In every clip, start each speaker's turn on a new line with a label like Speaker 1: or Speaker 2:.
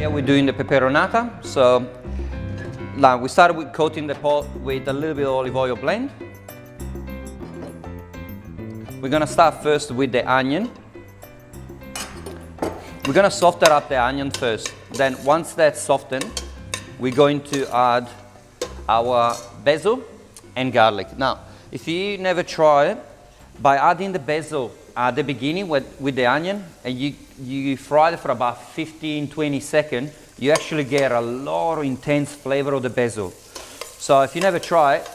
Speaker 1: Here we're doing the peperonata. So now we started with coating the pot with a little bit of olive oil blend. We're gonna start first with the onion. We're gonna soften up the onion first. Then once that's softened, we're going to add our basil and garlic. Now, if you never try it, by adding the basil at the beginning with the onion, and you fry it for about 15-20 seconds, you actually get a lot of intense flavor of the basil. So if you never try it,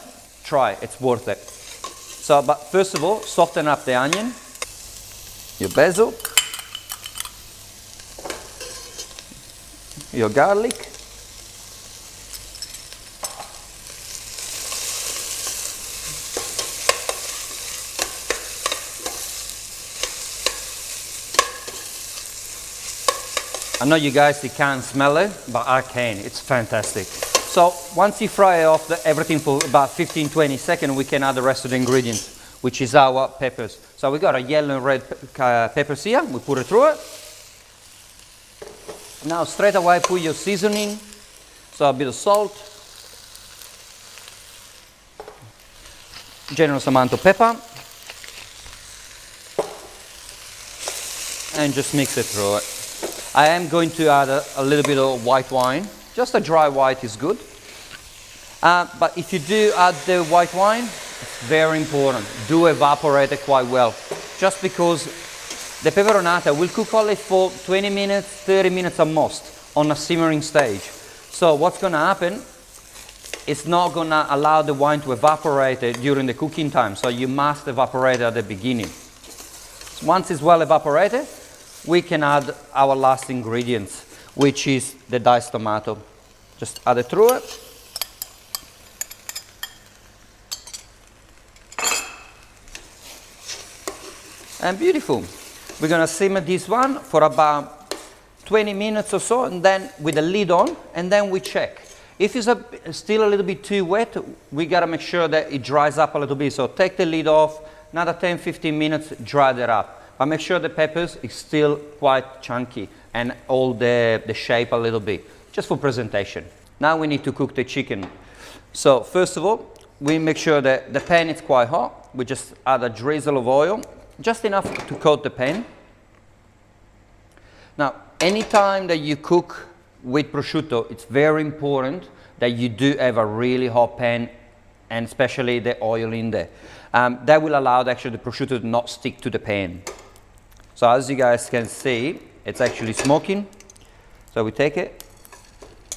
Speaker 1: it's worth it. So, but first of all, soften up the onion, your basil, your garlic, I know you guys, you can't smell it, but I can. It's fantastic. So once you fry off everything for about 15-20 seconds, we can add the rest of the ingredients, which is our peppers. So we got a yellow and red peppers here. We put it through it. Now straight away put your seasoning. So a bit of salt, generous amount of pepper, and just mix it through it. I am going to add a little bit of white wine. Just a dry white is good. But if you do add the white wine, it's very important. Do evaporate it quite well. Just because the peperonata will cook only for 20 minutes, 30 minutes at most on a simmering stage. So what's going to happen, it's not going to allow the wine to evaporate during the cooking time. So you must evaporate at the beginning. Once it's well evaporated, we can add our last ingredients, which is the diced tomato. Just add it through it. And beautiful. We're gonna simmer this one for about 20 minutes or so, and then with the lid on, and then we check. If it's still a little bit too wet, we gotta make sure that it dries up a little bit. So take the lid off, another 10-15 minutes, dry that up. But make sure the peppers is still quite chunky and hold the shape a little bit, just for presentation. Now we need to cook the chicken. So first of all, we make sure that the pan is quite hot. We just add a drizzle of oil, just enough to coat the pan. Now, anytime that you cook with prosciutto, it's very important that you do have a really hot pan, and especially the oil in there. That will allow actually the prosciutto to not stick to the pan. So as you guys can see, it's actually smoking. So we take it,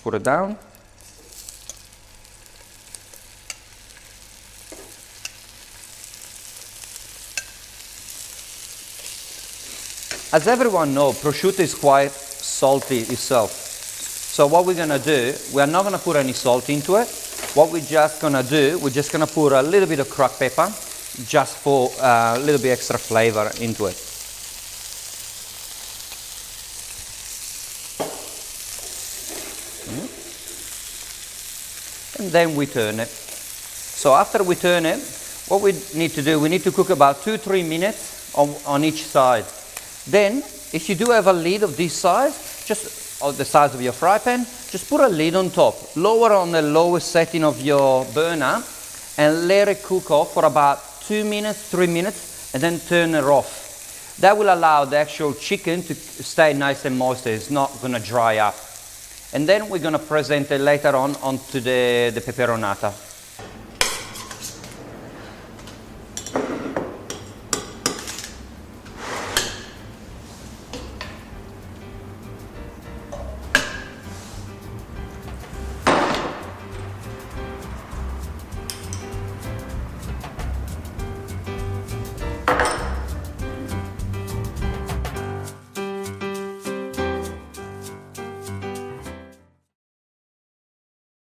Speaker 1: put it down. As everyone knows, prosciutto is quite salty itself. So what we're gonna do, we're not gonna put any salt into it. What we're just gonna do, we're just gonna put a little bit of cracked pepper, just for a little bit extra flavor into it. And then we turn it. So after we turn it, what we need to do, we need to cook about 2-3 minutes on each side. Then, if you do have a lid of this size, just of the size of your fry pan, just put a lid on top. Lower on the lowest setting of your burner and let it cook off for about 2 minutes, 3 minutes, and then turn it off. That will allow the actual chicken to stay nice and moist. It's not going to dry up. And then we're going to present it later on onto the peperonata.